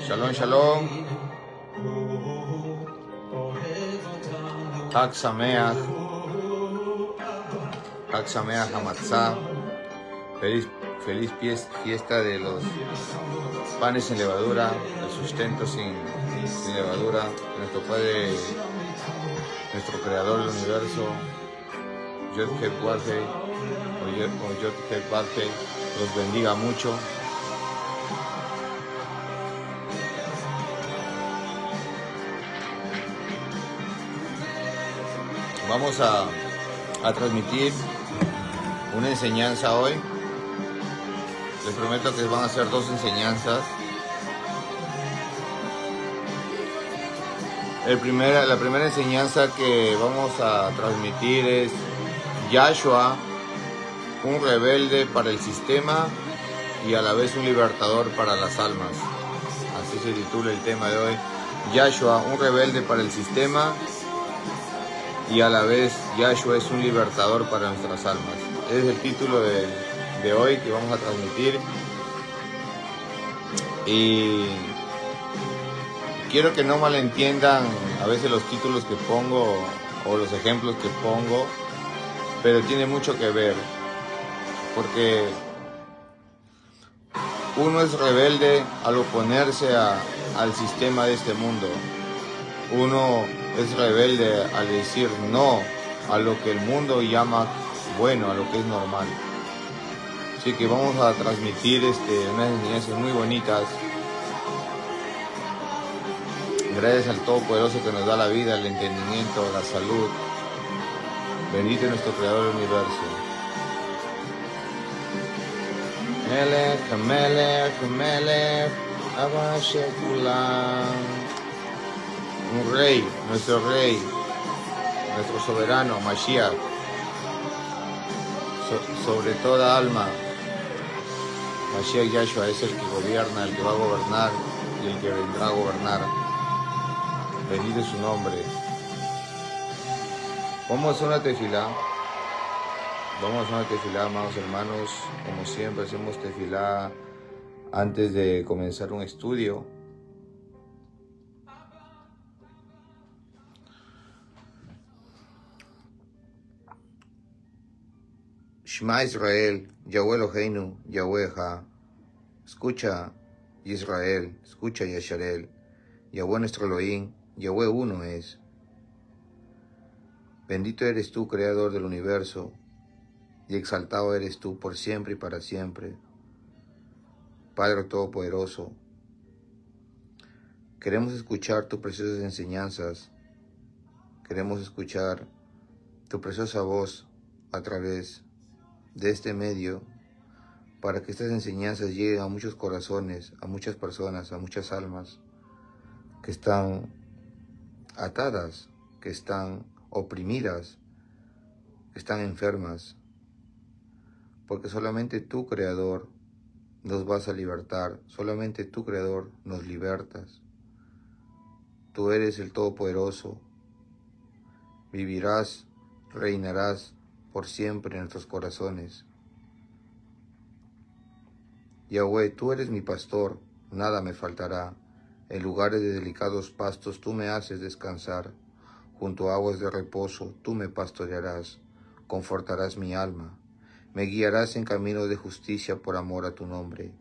Shalom, shalom. Chag Sameach. Chag Sameach Hamatzah. Feliz fiesta de los panes sin levadura, el sustento sin levadura. Nuestro Padre, nuestro Creador del universo, Yod-Heh Wav-Heh, o Yod-Heh Wav-Heh, los bendiga mucho. Vamos a transmitir una enseñanza hoy. Les prometo que van a ser 2 enseñanzas. La primera enseñanza que vamos a transmitir es Yahshua, un rebelde para el sistema y a la vez un libertador para las almas. Así se titula el tema de hoy. Yahshua, un rebelde para el sistema y a la vez Yahshua es un libertador para nuestras almas. Ese es el título de hoy que vamos a transmitir. Y quiero que no malentiendan a veces los títulos que pongo o los ejemplos que pongo, pero tiene mucho que ver, porque uno es rebelde al oponerse al sistema de este mundo. Uno es rebelde al decir no a lo que el mundo llama bueno, a lo que es normal. Así que vamos a transmitir unas enseñanzas muy bonitas. Gracias al Todopoderoso que nos da la vida, el entendimiento, la salud. Bendito nuestro Creador del universo. Melech, Melech, Melech, Abba Shekulam. Un rey, nuestro soberano, Mashiach, sobre toda alma. Mashiach Yahshua es el que gobierna, el que va a gobernar y el que vendrá a gobernar. Bendito es su nombre. Vamos a hacer una tefilá. Amados hermanos. Como siempre hacemos tefilá antes de comenzar un estudio. Shema Israel, Yahweh Eloheinu, Yahweh Ha. Escucha Israel, escucha Yasharel, Yahweh nuestro Elohim, Yahweh uno es. Bendito eres tú, Creador del universo, y exaltado eres tú por siempre y para siempre. Padre Todopoderoso, queremos escuchar tus preciosas enseñanzas, queremos escuchar tu preciosa voz a través de este medio, para que estas enseñanzas lleguen a muchos corazones, a muchas personas, a muchas almas que están atadas, que están oprimidas, que están enfermas, porque solamente tú, Creador, nos vas a libertar, solamente tú, Creador, nos libertas. Tú eres el Todopoderoso, vivirás, reinarás por siempre en nuestros corazones. Yahweh, tú eres mi pastor, nada me faltará. En lugares de delicados pastos tú me haces descansar. Junto a aguas de reposo tú me pastorearás, confortarás mi alma. Me guiarás en camino de justicia por amor a tu nombre.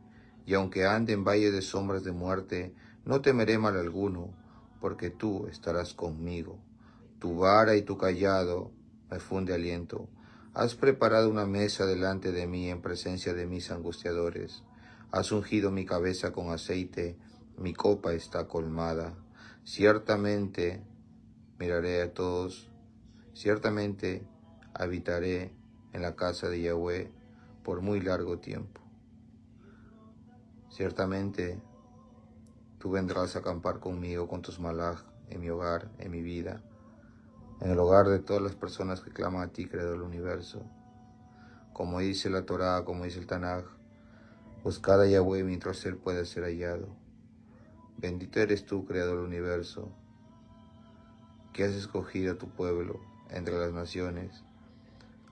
Y aunque ande en valle de sombras de muerte, no temeré mal alguno, porque tú estarás conmigo. Tu vara y tu cayado me funde aliento. Has preparado una mesa delante de mí en presencia de mis angustiadores. Has ungido mi cabeza con aceite, mi copa está colmada. Ciertamente miraré a todos, ciertamente habitaré en la casa de Yahweh por muy largo tiempo. Ciertamente tú vendrás a acampar conmigo con tus malaj en mi hogar, en mi vida, en el hogar de todas las personas que claman a ti, Creador del universo. Como dice la Torá, como dice el Tanaj, buscad a Yahweh mientras Él pueda ser hallado. Bendito eres tú, Creador del universo, que has escogido a tu pueblo entre las naciones,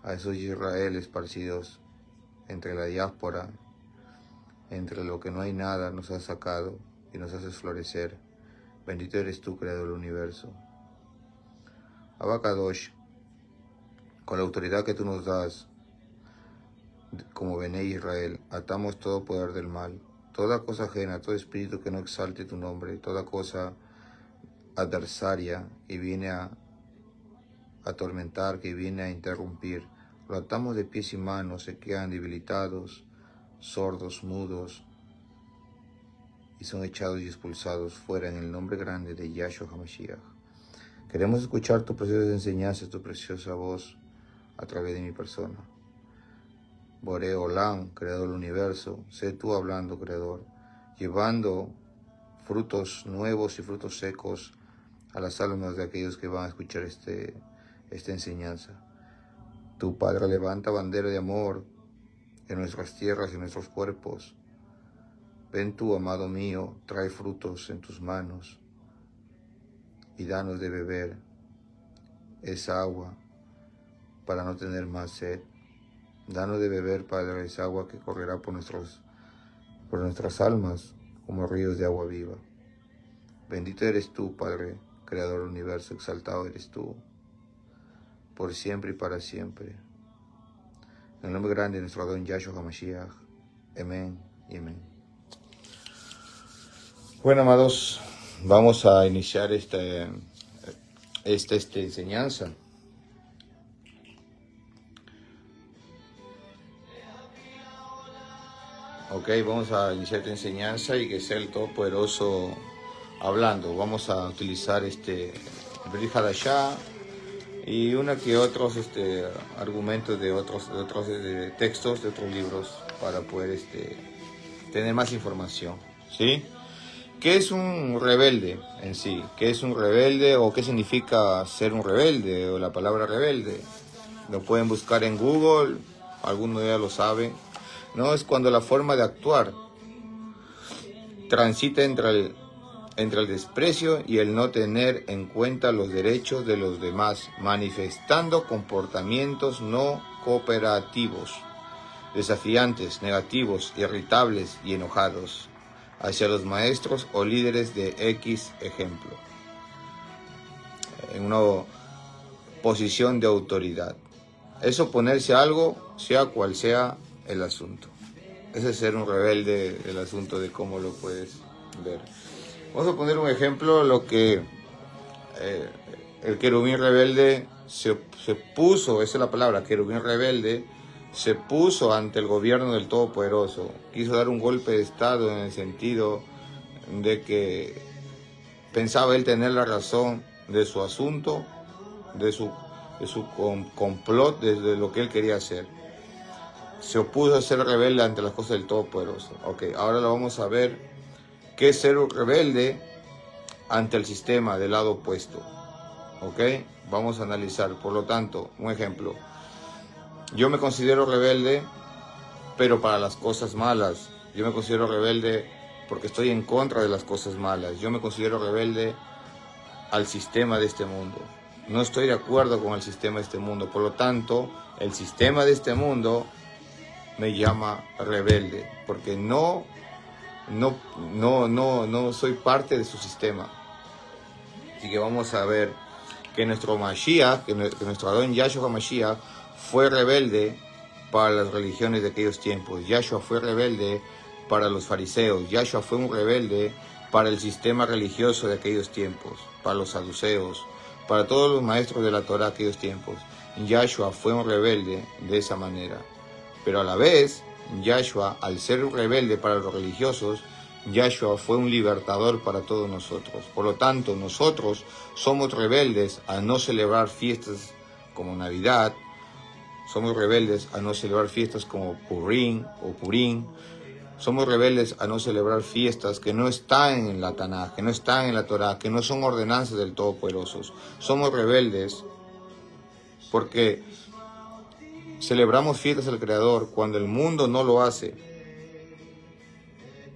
a esos Israel esparcidos entre la diáspora, entre lo que no hay nada, nos has sacado y nos haces florecer. Bendito eres tú, creador del universo. Abba Kadosh, con la autoridad que tú nos das, como Bené Israel, atamos todo poder del mal, toda cosa ajena, todo espíritu que no exalte tu nombre, toda cosa adversaria que viene a atormentar, que viene a interrumpir. Lo atamos de pies y manos, se quedan debilitados, sordos, mudos, y son echados y expulsados fuera en el nombre grande de Yahshua HaMashiach. Queremos escuchar tu preciosa enseñanza, tu preciosa voz a través de mi persona. Boré Olam, creador del universo, sé tú hablando, creador, llevando frutos nuevos y frutos secos a las almas de aquellos que van a escuchar esta enseñanza. Tu Padre levanta bandera de amor en nuestras tierras y en nuestros cuerpos. Ven tú, amado mío, trae frutos en tus manos y danos de beber esa agua para no tener más sed. Danos de beber, Padre, esa agua que correrá por nuestras almas como ríos de agua viva. Bendito eres tú, Padre, creador del universo, exaltado eres tú, por siempre y para siempre. En el nombre grande de nuestro Adón Yahshua HaMashiach. Amén y amén. Bueno, amados, vamos a iniciar esta enseñanza. Ok, vamos a iniciar esta enseñanza y que sea el Todopoderoso hablando. Vamos a utilizar Brit Hadashah y una que otros argumentos de otros textos de otros libros para poder tener más información, ¿sí? ¿Qué es un rebelde en sí? ¿Qué es un rebelde o qué significa ser un rebelde o la palabra rebelde? Lo pueden buscar en Google, algunos ya lo saben. No, es cuando la forma de actuar transita entre el desprecio y el no tener en cuenta los derechos de los demás, manifestando comportamientos no cooperativos, desafiantes, negativos, irritables y enojados hacia los maestros o líderes de X ejemplo, en una posición de autoridad. Es oponerse a algo, sea cual sea el asunto. Ese es ser un rebelde, el asunto de cómo lo puedes ver. Vamos a poner un ejemplo, lo que el querubín rebelde se puso, esa es la palabra, querubín rebelde, se puso ante el gobierno del Todopoderoso. Quiso dar un golpe de estado en el sentido de que pensaba él tener la razón de su asunto, de su complot, desde lo que él quería hacer. Se opuso a ser rebelde ante las cosas del Todopoderoso. Ok, ahora lo vamos a ver. ¿Qué es ser rebelde ante el sistema del lado opuesto? Ok, vamos a analizar. Por lo tanto, un ejemplo. Yo me considero rebelde, pero para las cosas malas. Yo me considero rebelde porque estoy en contra de las cosas malas. Yo me considero rebelde al sistema de este mundo. No estoy de acuerdo con el sistema de este mundo. Por lo tanto, el sistema de este mundo me llama rebelde, porque no soy parte de su sistema. Así que vamos a ver que nuestro Mashiach, que nuestro Adón Yahshua HaMashiach fue rebelde para las religiones de aquellos tiempos. Yahshua fue rebelde para los fariseos. Yahshua fue un rebelde para el sistema religioso de aquellos tiempos, para los saduceos, para todos los maestros de la Torah de aquellos tiempos. Yahshua fue un rebelde de esa manera. Pero a la vez, Yahshua, al ser un rebelde para los religiosos, Yahshua fue un libertador para todos nosotros. Por lo tanto, nosotros somos rebeldes a no celebrar fiestas como Navidad. Somos rebeldes a no celebrar fiestas como Purim o Purim. Somos rebeldes a no celebrar fiestas que no están en la Tanaj, que no están en la Torah, que no son ordenanzas del Todopoderoso. Somos rebeldes porque celebramos fiestas al Creador cuando el mundo no lo hace.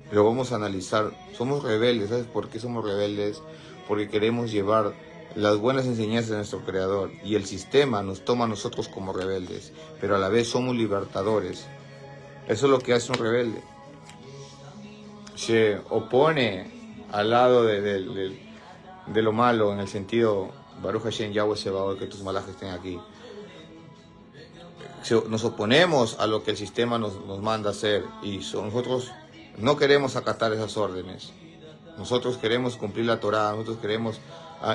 Pero vamos a analizar, somos rebeldes. ¿Sabes por qué somos rebeldes? Porque queremos llevar las buenas enseñanzas de nuestro Creador y el sistema nos toma a nosotros como rebeldes, pero a la vez somos libertadores. Eso es lo que hace un rebelde. Se opone al lado de lo malo, en el sentido, Baruch Hashem, Yahweh Sebaot, que tus malajes estén aquí. Nos oponemos a lo que el sistema nos manda hacer y nosotros no queremos acatar esas órdenes. Nosotros queremos cumplir la Torá, nosotros queremos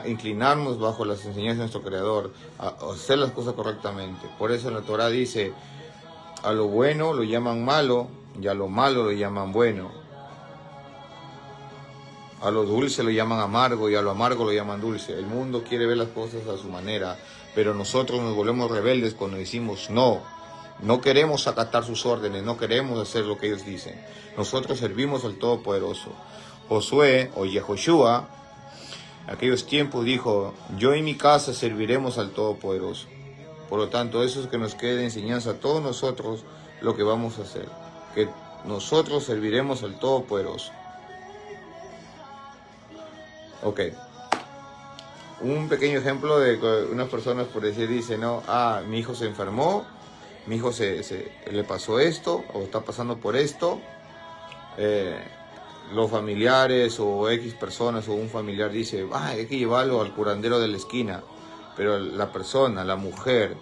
inclinarnos bajo las enseñanzas de nuestro Creador, a hacer las cosas correctamente. Por eso la Torá dice, a lo bueno lo llaman malo y a lo malo lo llaman bueno. A lo dulce lo llaman amargo y a lo amargo lo llaman dulce. El mundo quiere ver las cosas a su manera, pero nosotros nos volvemos rebeldes cuando decimos no. No queremos acatar sus órdenes, no queremos hacer lo que ellos dicen. Nosotros servimos al Todopoderoso. Josué o Yehoshua, en aquellos tiempos dijo, yo y mi casa serviremos al Todopoderoso. Por lo tanto, eso es que nos quede de enseñanza a todos nosotros lo que vamos a hacer. Que nosotros serviremos al Todopoderoso. Ok. Un pequeño ejemplo de unas personas por decir, dicen, no, mi hijo se enfermó, mi hijo le pasó esto, o está pasando por esto. Los familiares o X personas o un familiar dice, hay que llevarlo al curandero de la esquina. Pero la persona, la mujer,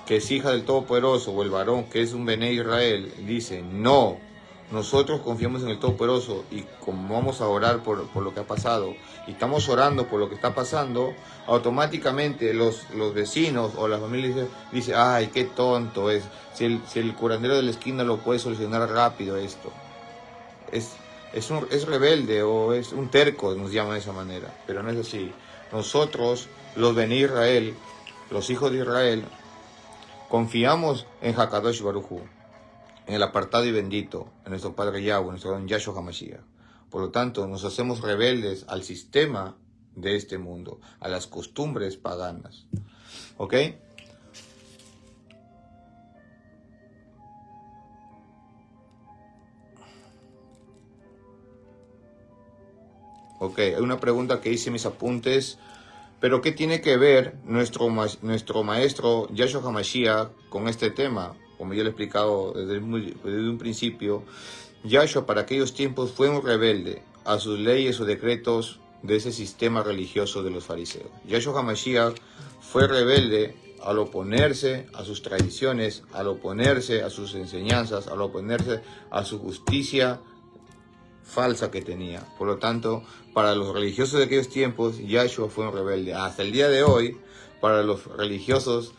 que es hija del Todopoderoso, o el varón, que es un Bené Israel, dice, no, nosotros confiamos en el Todopoderoso y como vamos a orar por lo que ha pasado, y estamos orando por lo que está pasando, automáticamente los vecinos o las familias dicen, ay, qué tonto es, si el curandero de la esquina lo puede solucionar rápido esto. Es rebelde o es un terco, nos llaman de esa manera, pero no es así. Nosotros, los Bené Israel, los hijos de Israel, confiamos en Hakadosh Baruj Hu, en el apartado y bendito, en nuestro Padre Yahweh, en nuestro don Yahshua HaMashiach. Por lo tanto, nos hacemos rebeldes al sistema de este mundo, a las costumbres paganas. ¿Ok? Ok, hay una pregunta que hice en mis apuntes. Pero ¿qué tiene que ver nuestro maestro Yahshua HaMashiach con este tema? Como ya lo he explicado desde un principio, Yahshua para aquellos tiempos fue un rebelde a sus leyes o decretos de ese sistema religioso de los fariseos. Yahshua HaMashiach fue rebelde al oponerse a sus tradiciones, al oponerse a sus enseñanzas, al oponerse a su justicia falsa que tenía. Por lo tanto, para los religiosos de aquellos tiempos, Yahshua fue un rebelde. Hasta el día de hoy, para los religiosos,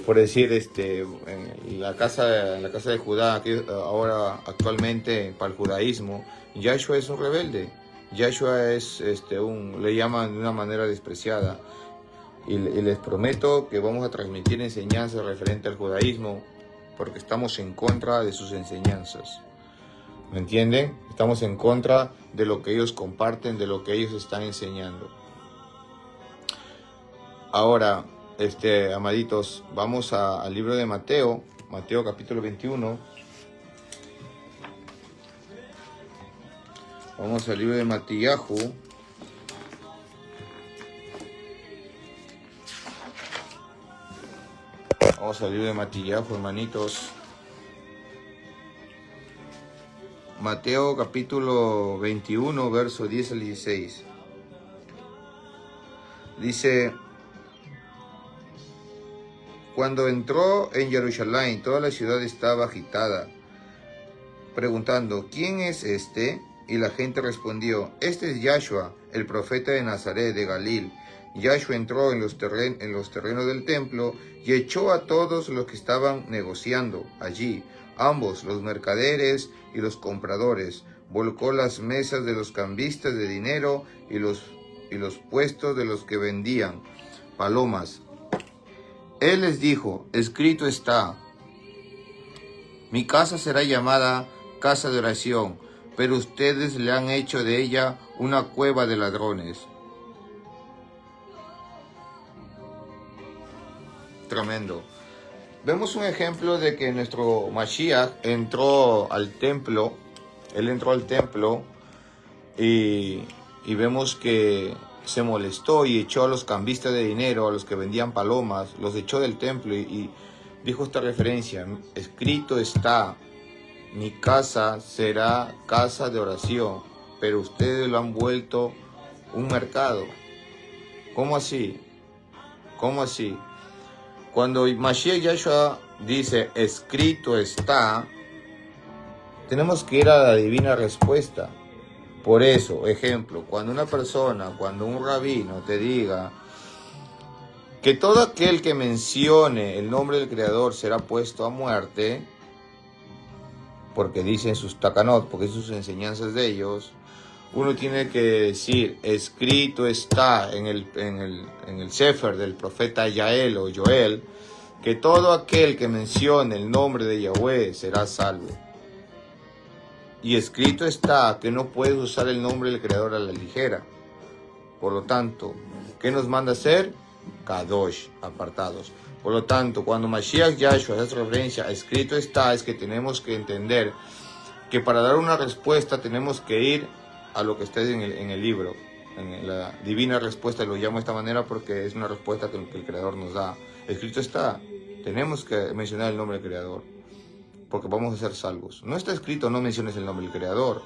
por decir, en la casa de Judá, que ahora actualmente para el judaísmo, Yahshua es un rebelde. Yahshua es le llaman de una manera despreciada. Y les prometo que vamos a transmitir enseñanzas referentes al judaísmo, porque estamos en contra de sus enseñanzas. ¿Me entienden? Estamos en contra de lo que ellos comparten, de lo que ellos están enseñando. Ahora, amaditos, vamos al libro de Mateo, Mateo capítulo 21. Vamos al libro de Matillahu. Vamos al libro de Matillahu, hermanitos. Mateo capítulo 21, verso 10 al 16. Dice, cuando entró en Jerusalén, toda la ciudad estaba agitada, preguntando, ¿quién es este? Y la gente respondió, este es Yahshua, el profeta de Nazaret de Galil. Yahshua entró en los terrenos del templo y echó a todos los que estaban negociando allí, ambos, los mercaderes y los compradores, volcó las mesas de los cambistas de dinero y los puestos de los que vendían palomas. Él les dijo, escrito está, mi casa será llamada casa de oración, pero ustedes le han hecho de ella una cueva de ladrones. Tremendo. Vemos un ejemplo de que nuestro Mashiach entró al templo, él entró al templo y vemos que se molestó y echó a los cambistas de dinero, a los que vendían palomas, los echó del templo y dijo esta referencia, escrito está, mi casa será casa de oración. pero ustedes lo han vuelto un mercado. ¿Cómo así? ¿Cómo así? Cuando Mashiach Yahshua dice, escrito está, tenemos que ir a la divina respuesta. Por eso, ejemplo, cuando un rabino te diga que todo aquel que mencione el nombre del Creador será puesto a muerte, porque dicen sus takanot, porque son sus enseñanzas de ellos, uno tiene que decir, escrito está en el Sefer del profeta Yael o Joel, que todo aquel que mencione el nombre de Yahweh será salvo. Y escrito está que no puedes usar el nombre del Creador a la ligera. Por lo tanto, ¿qué nos manda hacer? Kadosh, apartados. Por lo tanto, cuando Mashiach Yahshua hace referencia a escrito está, es que tenemos que entender que para dar una respuesta tenemos que ir a lo que está en el libro, en la divina respuesta. Lo llamo de esta manera porque es una respuesta que el Creador nos da. Escrito está, tenemos que mencionar el nombre del Creador, porque vamos a ser salvos. No está escrito, no menciones el nombre del Creador.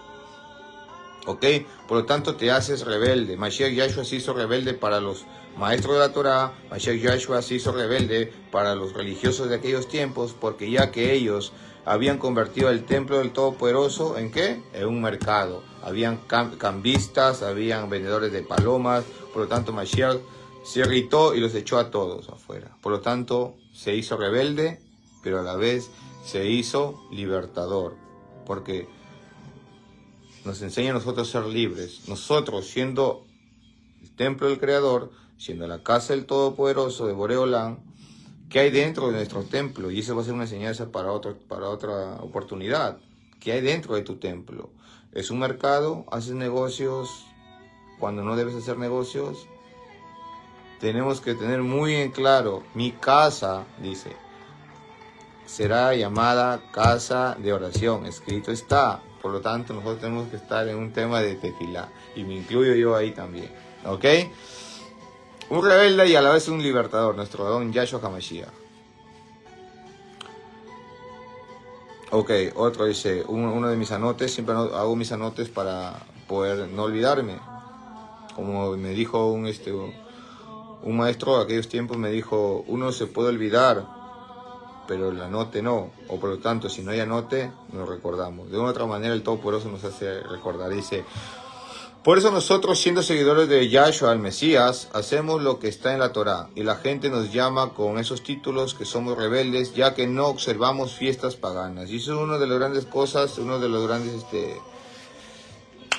¿Ok? Por lo tanto, te haces rebelde. Mashiach Yahshua se hizo rebelde para los maestros de la Torah. Mashiach Yahshua se hizo rebelde para los religiosos de aquellos tiempos, porque ya que ellos habían convertido el templo del Todopoderoso, ¿en qué? En un mercado. Habían cambistas, habían vendedores de palomas. Por lo tanto, Mashiach se irritó y los echó a todos afuera. Por lo tanto, se hizo rebelde, pero a la vez se hizo libertador, porque nos enseña a nosotros a ser libres. Nosotros, siendo el templo del Creador, siendo la casa del Todopoderoso de Boreolán, ¿qué hay dentro de nuestro templo? Y eso va a ser una enseñanza para otra oportunidad. ¿Qué hay dentro de tu templo? ¿Es un mercado? ¿Haces negocios cuando no debes hacer negocios? Tenemos que tener muy en claro, mi casa, dice, será llamada casa de oración, escrito está. Por lo tanto, nosotros tenemos que estar en un tema de tefilá, y me incluyo yo ahí también, ¿ok? Un rebelde y a la vez un libertador, nuestro don Yahshua HaMashiach. Ok, otro dice, uno de mis anotes, siempre hago mis anotes para poder no olvidarme. Como me dijo un maestro de aquellos tiempos, me dijo, uno se puede olvidar, pero el anote no, o por lo tanto, si no hay anote, nos recordamos. De una u otra manera, el Todopoderoso nos hace recordar. Dice, por eso nosotros, siendo seguidores de Yahshua, el Mesías, hacemos lo que está en la Torá, y la gente nos llama con esos títulos que somos rebeldes, ya que no observamos fiestas paganas. Y eso es una de las grandes cosas, uno de los grandes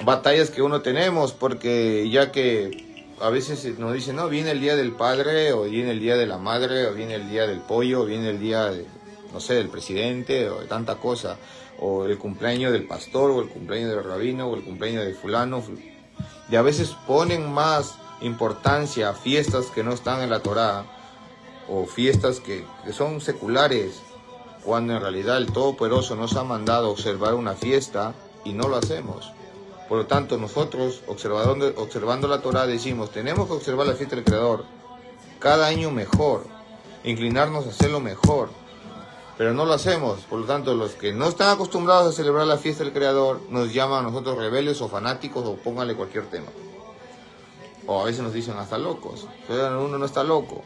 batallas que uno tenemos, porque ya que a veces nos dicen, no, viene el día del padre, o viene el día de la madre, o viene el día del pollo, o viene el día de, no sé, del presidente, o de tanta cosa, o el cumpleaños del pastor, o el cumpleaños del rabino, o el cumpleaños de fulano, y a veces ponen más importancia a fiestas que no están en la Torá, o fiestas que son seculares, cuando en realidad el Todopoderoso nos ha mandado observar una fiesta y no lo hacemos. Por lo tanto, nosotros, observando la Torá, decimos, tenemos que observar la fiesta del Creador cada año mejor, inclinarnos a hacerlo mejor, pero no lo hacemos. Por lo tanto, los que no están acostumbrados a celebrar la fiesta del Creador nos llaman a nosotros rebeldes o fanáticos, o pónganle cualquier tema. O a veces nos dicen hasta locos. Pero uno no está loco.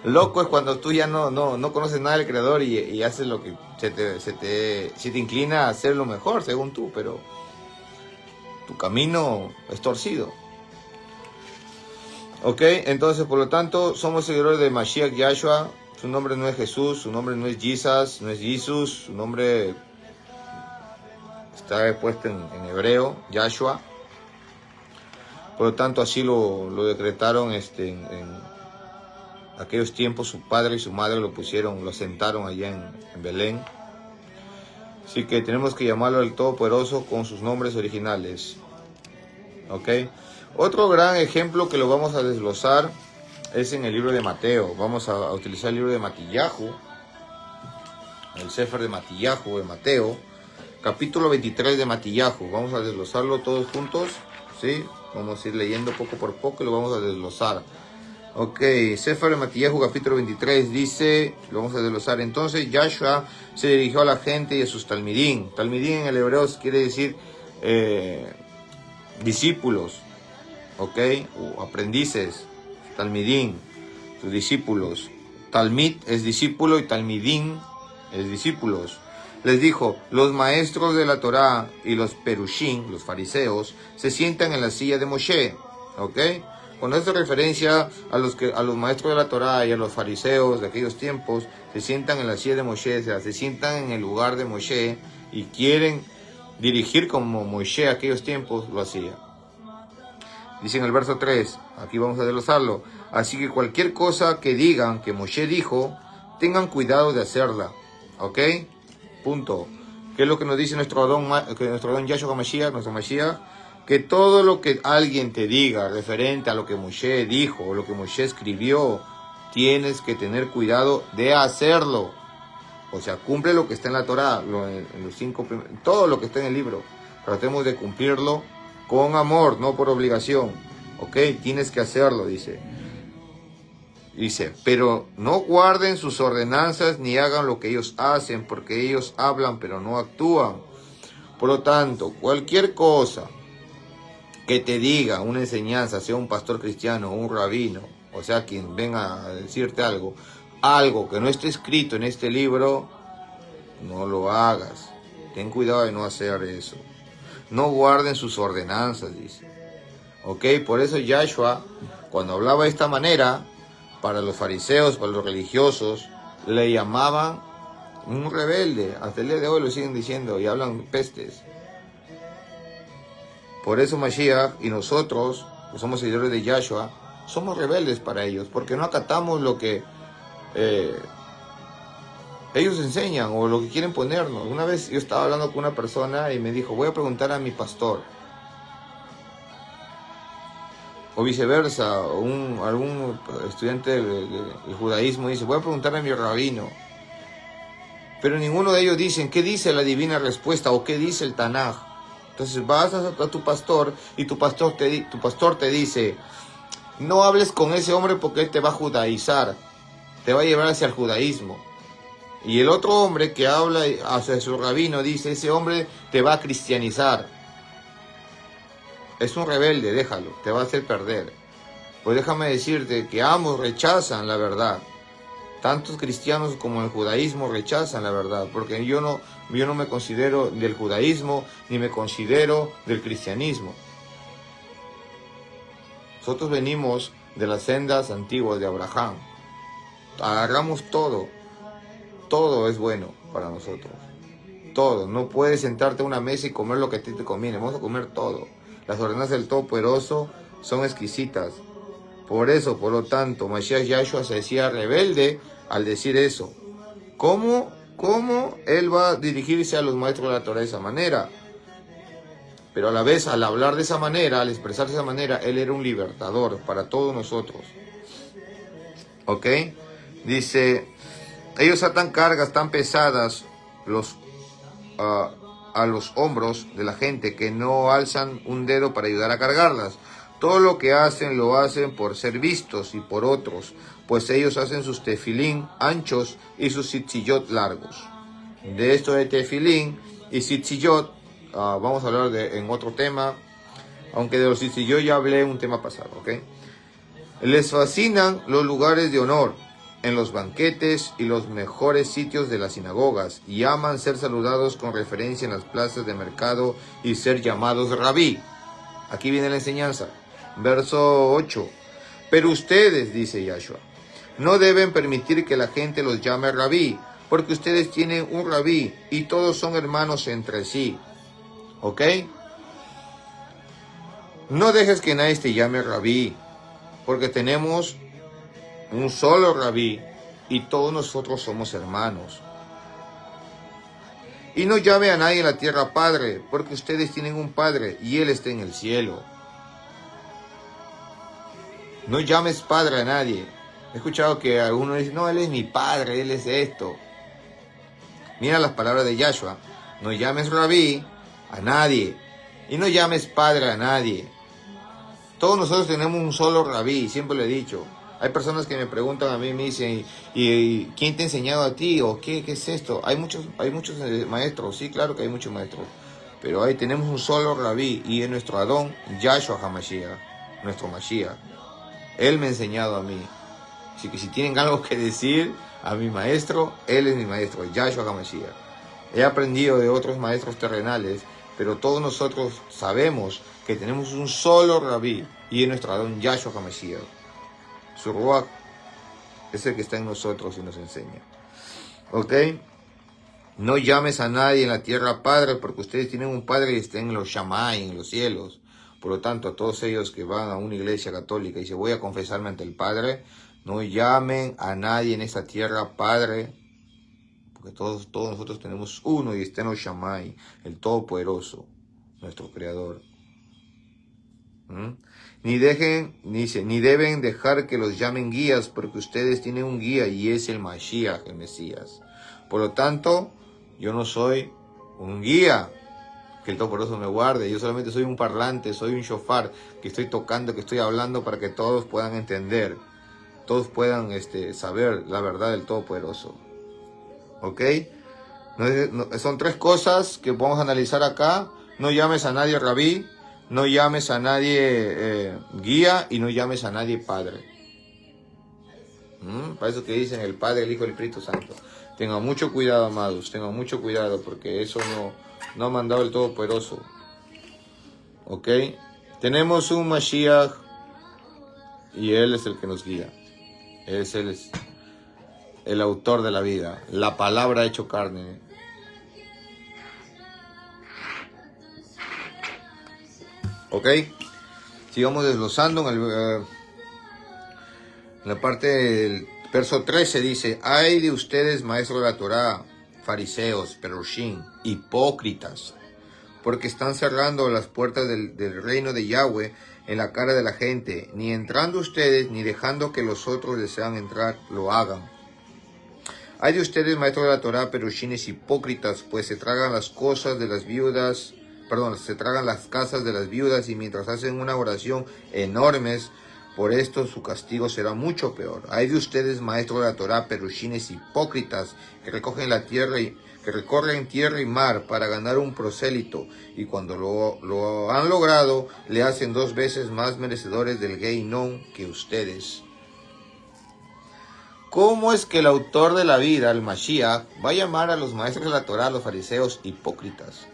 Loco es cuando tú ya no conoces nada del Creador y haces lo que se te inclina a hacer lo mejor, según tú, pero tu camino es torcido. Ok, entonces por lo tanto somos seguidores de Mashiach Yahshua. Su nombre no es Jesús, su nombre no es Jesus, no es Jesus, su nombre está puesto en hebreo, Yahshua. Por lo tanto así lo decretaron en aquellos tiempos. Su padre y su madre lo sentaron allá en Belén. Así que tenemos que llamarlo al Todopoderoso con sus nombres originales. ¿Ok? Otro gran ejemplo que lo vamos a desglosar es en el libro de Mateo. Vamos a utilizar el libro de Matillahu, el Sefer de Matillahu, de Mateo, capítulo 23 de Matillahu. Vamos a desglosarlo todos juntos, ¿sí? Vamos a ir leyendo poco por poco y lo vamos a desglosar. Ok, Sefer de Matillahu, capítulo 23, dice, lo vamos a desglosar. Entonces Yahshua se dirigió a la gente y a sus talmidín. Talmidín en el hebreo quiere decir discípulos, ¿ok? O aprendices, talmidín, sus discípulos. Talmid es discípulo y talmidín es discípulos. Les dijo, los maestros de la Torá y los perushim, los fariseos, se sientan en la silla de Moshe, ¿ok? Cuando hace referencia a los maestros de la Torá y a los fariseos de aquellos tiempos, se sientan en la silla de Moshe, o sea, se sientan en el lugar de Moshe y quieren dirigir como Moshe aquellos tiempos lo hacía. Dice en el verso 3, aquí vamos a desglosarlo, así que cualquier cosa que digan que Moshe dijo, tengan cuidado de hacerla, ¿ok? Punto. ¿Qué es lo que nos dice nuestro don Yahshua Mashiach, nuestro Mashiach? Que todo lo que alguien te diga referente a lo que Moshe dijo o lo que Moshe escribió, tienes que tener cuidado de hacerlo. O sea, cumple lo que está en la Torá, en los 5 todo lo que está en el libro. Tratemos de cumplirlo con amor, no por obligación. ¿Ok? Tienes que hacerlo, dice. Dice, pero no guarden sus ordenanzas ni hagan lo que ellos hacen, porque ellos hablan pero no actúan. Por lo tanto, cualquier cosa que te diga una enseñanza, sea un pastor cristiano o un rabino, o sea, quien venga a decirte algo que no esté escrito en este libro, no lo hagas. Ten cuidado de no hacer eso. No guarden sus ordenanzas, dice. Ok, por eso Yahshua, cuando hablaba de esta manera, para los fariseos, para los religiosos, le llamaban un rebelde. Hasta el día de hoy lo siguen diciendo y hablan pestes. Por eso Mashiach y nosotros, que somos seguidores de Yahshua, somos rebeldes para ellos, porque no acatamos lo que ellos enseñan o lo que quieren ponernos. Una vez yo estaba hablando con una persona y me dijo, voy a preguntar a mi pastor. O viceversa, algún estudiante del judaísmo dice, voy a preguntar a mi rabino. Pero ninguno de ellos dicen, ¿qué dice la divina respuesta o qué dice el Tanaj? Entonces vas a tu pastor y tu pastor te dice, no hables con ese hombre porque él te va a judaizar, te va a llevar hacia el judaísmo. Y el otro hombre que habla hacia su rabino dice, ese hombre te va a cristianizar. Es un rebelde, déjalo, te va a hacer perder. Pues déjame decirte que ambos rechazan la verdad. Tantos cristianos como el judaísmo rechazan la verdad, porque yo no me considero del judaísmo ni me considero del cristianismo. Nosotros venimos de las sendas antiguas de Abraham. Agarramos todo es bueno para nosotros. Todo, no puedes sentarte a una mesa y comer lo que a ti te conviene, vamos a comer todo. Las ordenanzas del Todopoderoso son exquisitas. Por eso, por lo tanto, Mashiach Yahshua se decía rebelde al decir eso. ¿Cómo él va a dirigirse a los maestros de la Torah de esa manera? Pero a la vez, al hablar de esa manera, al expresar de esa manera, él era un libertador para todos nosotros. ¿Ok? Dice, ellos atan cargas tan pesadas a los hombros de la gente que no alzan un dedo para ayudar a cargarlas. Todo lo que hacen lo hacen por ser vistos y por otros, pues ellos hacen sus tefilín anchos y sus tzitzillot largos. De esto de tefilín y tzitzillot vamos a hablar en otro tema, aunque de los tzitzillot ya hablé en un tema pasado, ¿ok? Les fascinan los lugares de honor en los banquetes y los mejores sitios de las sinagogas, y aman ser saludados con referencia en las plazas de mercado y ser llamados rabí. Aquí viene la enseñanza. Verso 8. Pero ustedes, dice Yahshua, no deben permitir que la gente los llame rabí, porque ustedes tienen un rabí y todos son hermanos entre sí. ¿Ok? No dejes que nadie te llame rabí, porque tenemos un solo rabí y todos nosotros somos hermanos. Y no llame a nadie en la tierra padre, porque ustedes tienen un padre y él está en el cielo. No llames padre a nadie. He escuchado que algunos dicen, no, él es mi padre, él es esto. Mira las palabras de Yahshua. No llames rabí a nadie y no llames padre a nadie. Todos nosotros tenemos un solo rabí, siempre lo he dicho. Hay personas que me preguntan a mí, me dicen, ¿y quién te ha enseñado a ti? ¿O qué es esto? Hay muchos maestros, sí, claro que hay muchos maestros. Pero ahí tenemos un solo Rabí y es nuestro Adón, Yahshua HaMashiach, nuestro Mashiach. Él me ha enseñado a mí. Así que si tienen algo que decir a mi maestro, él es mi maestro, Yahshua HaMashiach. He aprendido de otros maestros terrenales, pero todos nosotros sabemos que tenemos un solo Rabí y es nuestro Adón, Yahshua HaMashiach. Su Ruach es el que está en nosotros y nos enseña. ¿Ok? No llames a nadie en la tierra Padre, porque ustedes tienen un Padre y está en los Shammai, en los cielos. Por lo tanto, a todos ellos que van a una iglesia católica y se voy a confesarme ante el Padre, no llamen a nadie en esta tierra Padre, porque todos nosotros tenemos uno y está en los Shammai, el Todopoderoso, nuestro Creador. Ni deben dejar que los llamen guías, porque ustedes tienen un guía y es el Mashiach, el Mesías. Por lo tanto, yo no soy un guía, que el Todopoderoso me guarde. Yo solamente soy un parlante, soy un shofar, que estoy tocando, que estoy hablando para que todos puedan entender, todos puedan saber la verdad del Todopoderoso. ¿Ok? Son tres cosas que vamos a analizar acá. No llames a nadie Rabí, no llames a nadie guía y no llames a nadie Padre. Para eso que dicen el Padre, el Hijo y el Espíritu Santo. Tengan mucho cuidado, amados, tengan mucho cuidado, porque eso no ha mandado el Todopoderoso. ¿Ok? Tenemos un Mashiach y Él es el que nos guía. Él es el autor de la vida, la palabra hecho carne. ¿Ok? Sigamos desglosando en la parte del verso 13 dice: ay de ustedes, maestros de la Torá, fariseos, perushim, hipócritas, porque están cerrando las puertas del reino de Yahweh en la cara de la gente, ni entrando ustedes, ni dejando que los otros desean entrar, lo hagan. Ay de ustedes, maestros de la Torá, perushines hipócritas, pues se tragan las cosas de las viudas, se tragan las casas de las viudas, y mientras hacen una oración enormes, por esto su castigo será mucho peor. Ay de ustedes, maestros de la Torá, perushines hipócritas, que recogen la tierra y que recorren tierra y mar para ganar un prosélito, y cuando lo han logrado, le hacen 2 veces más merecedores del Geinom que ustedes. ¿Cómo es que el autor de la vida, el Mashiach, va a llamar a los maestros de la Torá, a los fariseos, hipócritas?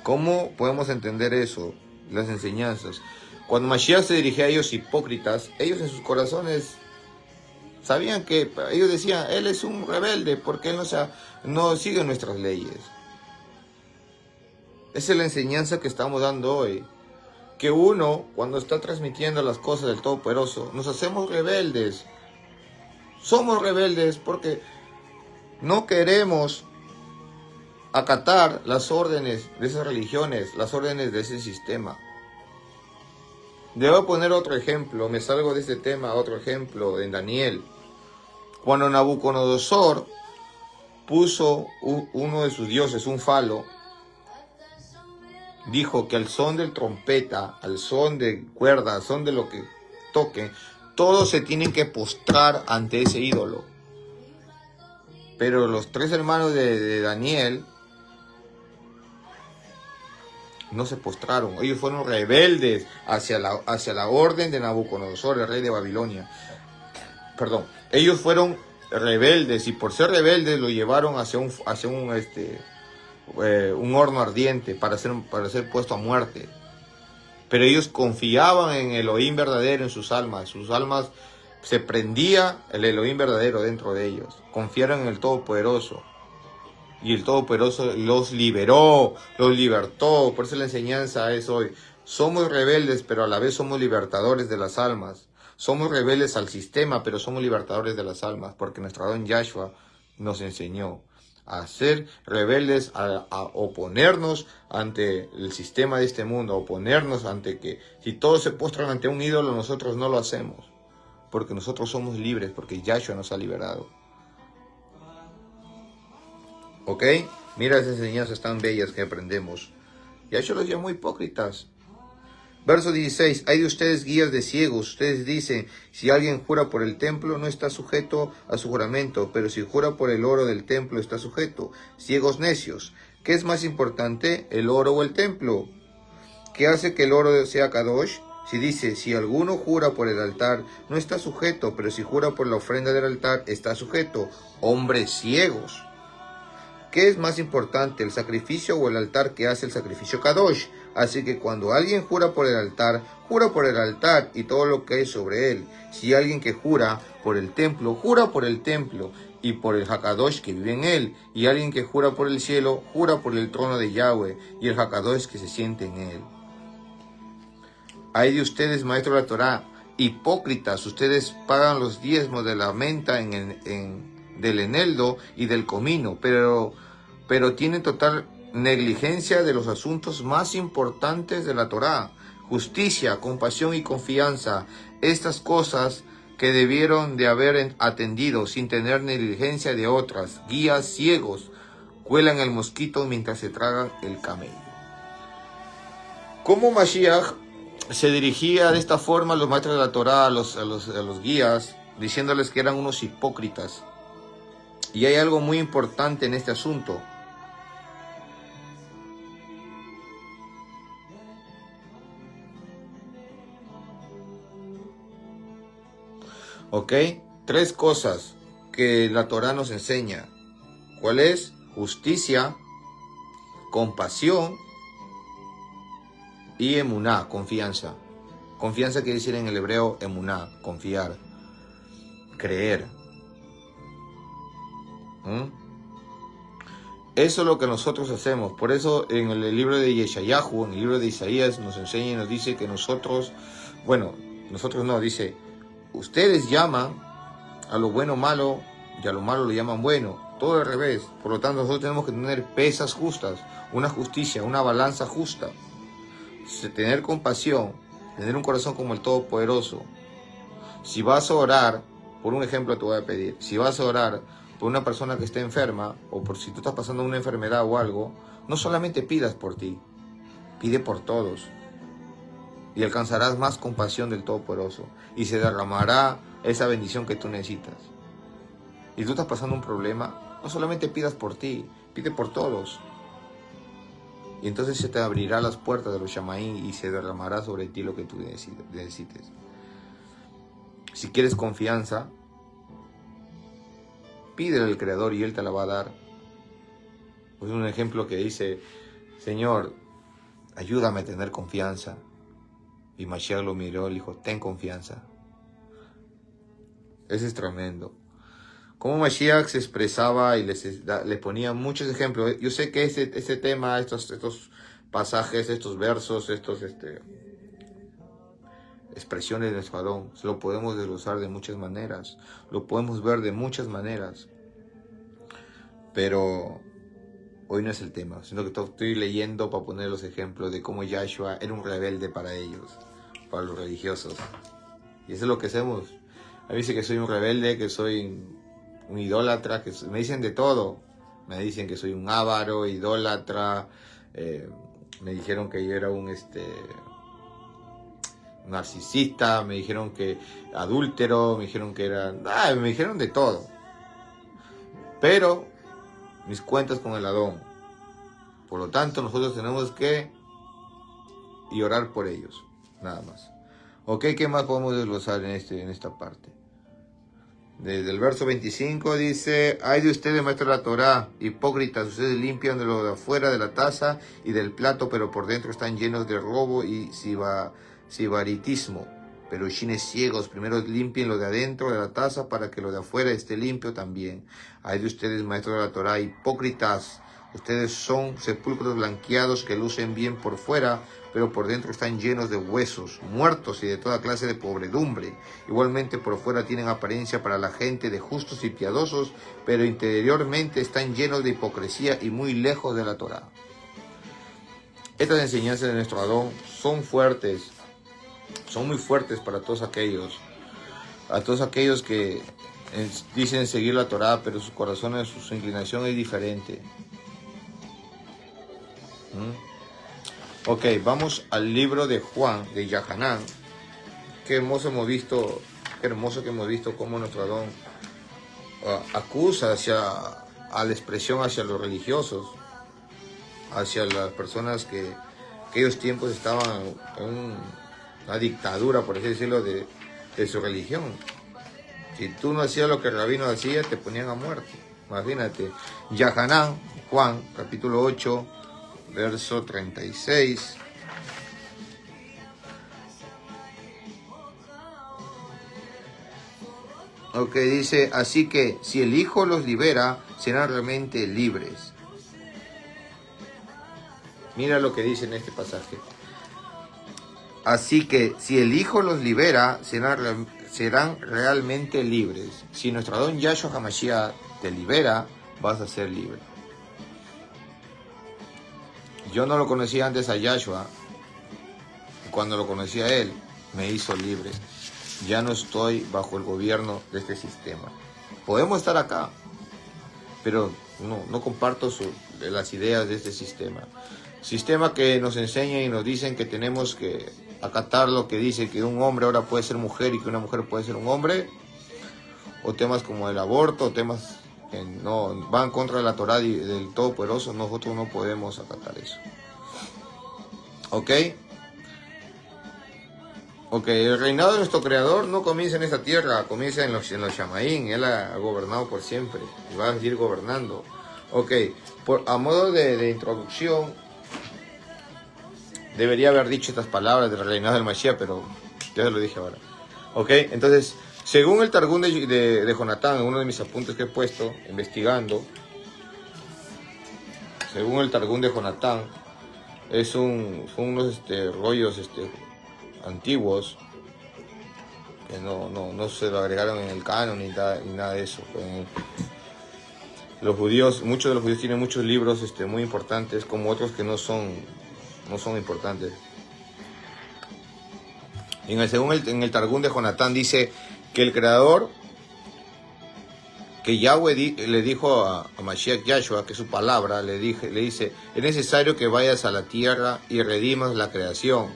¿Cómo podemos entender eso? Las enseñanzas. Cuando Mashiach se dirigía a ellos hipócritas, ellos en sus corazones sabían que, ellos decían, él es un rebelde porque él no sigue nuestras leyes. Esa es la enseñanza que estamos dando hoy. Que uno, cuando está transmitiendo las cosas del Todopoderoso, nos hacemos rebeldes. Somos rebeldes porque no queremos acatar las órdenes de esas religiones, las órdenes de ese sistema. Debo poner otro ejemplo, me salgo de este tema, otro ejemplo en Daniel. Cuando Nabucodonosor puso uno de sus dioses, un falo, dijo que al son del trompeta, al son de cuerda, al son de lo que toque, todos se tienen que postrar ante ese ídolo. Pero los 3 hermanos de Daniel no se postraron. Ellos fueron rebeldes hacia la orden de Nabucodonosor, el rey de Babilonia. Ellos fueron rebeldes y por ser rebeldes lo llevaron hacia un horno ardiente para ser puesto a muerte. Pero ellos confiaban en el Elohim verdadero en sus almas. Sus almas se prendía el Elohim verdadero dentro de ellos. Confiaron en el Todopoderoso. Y el Todopoderoso los liberó, los libertó. Por eso la enseñanza es hoy: somos rebeldes, pero a la vez somos libertadores de las almas. Somos rebeldes al sistema, pero somos libertadores de las almas. Porque nuestro Adón Yahshua nos enseñó a ser rebeldes, a oponernos ante el sistema de este mundo, a oponernos ante que si todos se postran ante un ídolo, nosotros no lo hacemos, porque nosotros somos libres, porque Yahshua nos ha liberado. ¿Ok? Mira esas enseñanzas tan bellas que aprendemos. Yahshua los llamó hipócritas. Verso 16. Hay de ustedes guías de ciegos. Ustedes dicen, si alguien jura por el templo, no está sujeto a su juramento, pero si jura por el oro del templo, está sujeto. Ciegos necios. ¿Qué es más importante, el oro o el templo? ¿Qué hace que el oro sea kadosh? Si dice, si alguno jura por el altar, no está sujeto, pero si jura por la ofrenda del altar, está sujeto. Hombres ciegos. ¿Qué es más importante, el sacrificio o el altar que hace el sacrificio kadosh? Así que cuando alguien jura por el altar y todo lo que hay sobre él. Si alguien que jura por el templo y por el hakadosh que vive en él. Y alguien que jura por el cielo, jura por el trono de Yahweh y el hakadosh que se siente en él. Hay de ustedes, maestros de la Torá, hipócritas, ustedes pagan los diezmos de la menta del eneldo y del comino, pero tienen total negligencia de los asuntos más importantes de la Torá: justicia, compasión y confianza. Estas cosas que debieron de haber atendido sin tener negligencia de otras. Guías ciegos cuelan el mosquito mientras se tragan el camello. ¿Cómo Mashiach se dirigía de esta forma a los maestros de la Torá, a los guías, diciéndoles que eran unos hipócritas? Y hay algo muy importante en este asunto. ¿Ok? 3 cosas que la Torá nos enseña. ¿Cuál es? Justicia, compasión y emuná, confianza. Confianza quiere decir en el hebreo emuná, confiar, creer. Eso es lo que nosotros hacemos. Por eso en el libro de Yeshayahu, en el libro de Isaías, nos enseña y nos dice que nosotros no, dice, ustedes llaman a lo bueno malo y a lo malo lo llaman bueno. Todo al revés. Por lo tanto, nosotros tenemos que tener pesas justas, una justicia, una balanza justa. Tener compasión, tener un corazón como el Todopoderoso. Si vas a orar, por un ejemplo te voy a pedir, si vas a orar por una persona que esté enferma, o por si tú estás pasando una enfermedad o algo, no solamente pidas por ti, pide por todos. Y alcanzarás más compasión del Todopoderoso. Y se derramará esa bendición que tú necesitas. Y tú estás pasando un problema, no solamente pidas por ti, pide por todos. Y entonces se te abrirá las puertas de los Shamaim y se derramará sobre ti lo que tú necesites. Si quieres confianza, pídele al Creador y Él te la va a dar. Pues un ejemplo que dice, Señor, ayúdame a tener confianza. Y Mashiach lo miró y dijo, ten confianza. Ese es tremendo. Como Mashiach se expresaba y les ponía muchos ejemplos. Yo sé que este tema, estos pasajes, estos versos, expresiones de Esfadón, lo podemos desglosar de muchas maneras. Lo podemos ver de muchas maneras. Pero hoy no es el tema, sino que estoy leyendo para poner los ejemplos de cómo Yahshua era un rebelde para ellos, para los religiosos. Y eso es lo que hacemos. A mí dice que soy un rebelde, que soy un idólatra, que me dicen de todo. Me dicen que soy un avaro, idólatra. Me dijeron que yo era un narcisista. Me dijeron que adúltero. Me dijeron que era... me dijeron de todo. Pero mis cuentas con el Adón. Por lo tanto, nosotros tenemos que orar por ellos. Nada más. Ok, ¿qué más podemos desglosar en esta parte? Desde el verso 25 dice, ay de ustedes, maestros de la Torá, hipócritas, ustedes limpian de lo de afuera de la taza y del plato, pero por dentro están llenos de robo y sibaritismo. Pero chines ciegos, primero limpien lo de adentro de la taza para que lo de afuera esté limpio también. Ay de ustedes, maestros de la Torá, hipócritas, ustedes son sepulcros blanqueados que lucen bien por fuera, pero por dentro están llenos de huesos, muertos y de toda clase de pobredumbre. Igualmente por fuera tienen apariencia para la gente de justos y piadosos, pero interiormente están llenos de hipocresía y muy lejos de la Torá. Estas enseñanzas de nuestro Adón son fuertes, son muy fuertes para a todos aquellos que dicen seguir la Torá, pero sus corazones, su inclinación es diferente. Ok, vamos al libro de Juan, de Yahanán. Qué hermoso que hemos visto cómo nuestro Adón acusa a la expresión hacia los religiosos, hacia las personas que aquellos tiempos estaban en una dictadura, por así decirlo, de su religión. Si tú no hacías lo que el rabino hacía, te ponían a muerte. Imagínate. Yahanán, Juan, capítulo 8, verso 36. Ok, dice, así que si el Hijo los libera, serán realmente libres. Mira lo que dice en este pasaje. Así que si el Hijo los libera, serán realmente libres. Si nuestro Adón Yahshua HaMashiach te libera, vas a ser libre. Yo no lo conocía antes a Yahshua. Cuando lo conocí a él, me hizo libre. Ya no estoy bajo el gobierno de este sistema. Podemos estar acá, pero no comparto las ideas de este sistema. Sistema que nos enseña y nos dicen que tenemos que acatar lo que dice que un hombre ahora puede ser mujer y que una mujer puede ser un hombre, o temas como el aborto, o temas que no van contra la Torá del Todopoderoso. Nosotros no podemos acatar eso. ¿Ok? Ok, el reinado de nuestro Creador no comienza en esta tierra, comienza en los Shamaín. Él ha gobernado por siempre y va a seguir gobernando. Ok, a modo de introducción, debería haber dicho estas palabras del reinado del Mashiach, pero ya se lo dije ahora. Ok, entonces, según el Targum de Jonatán, uno de mis apuntes que he puesto, investigando, según el Targum de Jonatán, son unos rollos antiguos, que no se lo agregaron en el canon ni nada de eso. Los judíos, muchos de los judíos tienen muchos libros muy importantes, como otros que no son importantes. En el Targum de Jonatán dice que el Creador, que Yahweh le dijo a Mashiach Yahshua, que su palabra le dice, es necesario que vayas a la tierra y redimas la creación.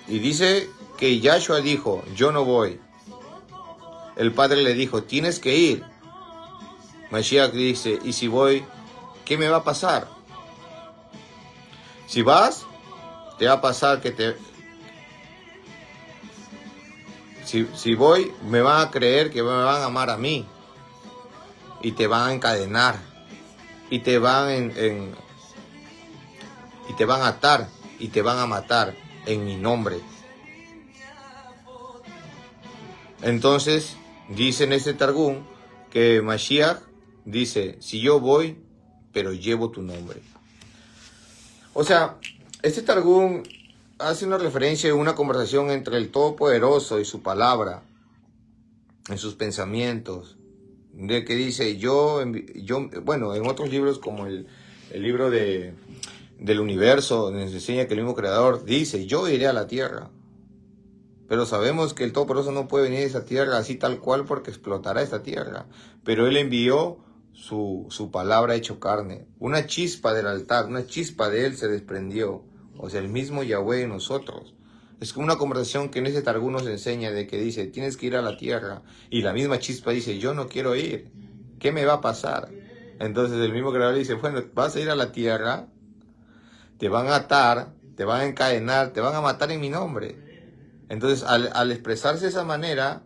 Y dice que Yahshua dijo, yo no voy. El Padre le dijo, tienes que ir. Mashiach dice, y si voy, ¿qué me va a pasar? Si vas, te va a pasar que si voy, me van a creer que me van a amar a mí. Y te van a encadenar. Y te van y te van a atar. Y te van a matar en mi nombre. Entonces, dice en este Targum que Mashiach dice, si yo voy, pero llevo tu nombre. O sea, este Targum hace una referencia a una conversación entre el Todopoderoso y su palabra, en sus pensamientos, de que dice, bueno, en otros libros como el libro del universo, donde se enseña que el mismo Creador dice, yo iré a la tierra. Pero sabemos que el Todopoderoso no puede venir a esa tierra así tal cual porque explotará esta tierra. Pero Él envió su palabra hecho carne. Una chispa del altar, una chispa de Él se desprendió. O sea, el mismo Yahweh en nosotros. Es como una conversación que en ese Targum nos enseña de que dice, tienes que ir a la tierra. Y la misma chispa dice, yo no quiero ir. ¿Qué me va a pasar? Entonces el mismo Creador dice, bueno, vas a ir a la tierra, te van a atar, te van a encadenar, te van a matar en mi nombre. Entonces, al expresarse de esa manera,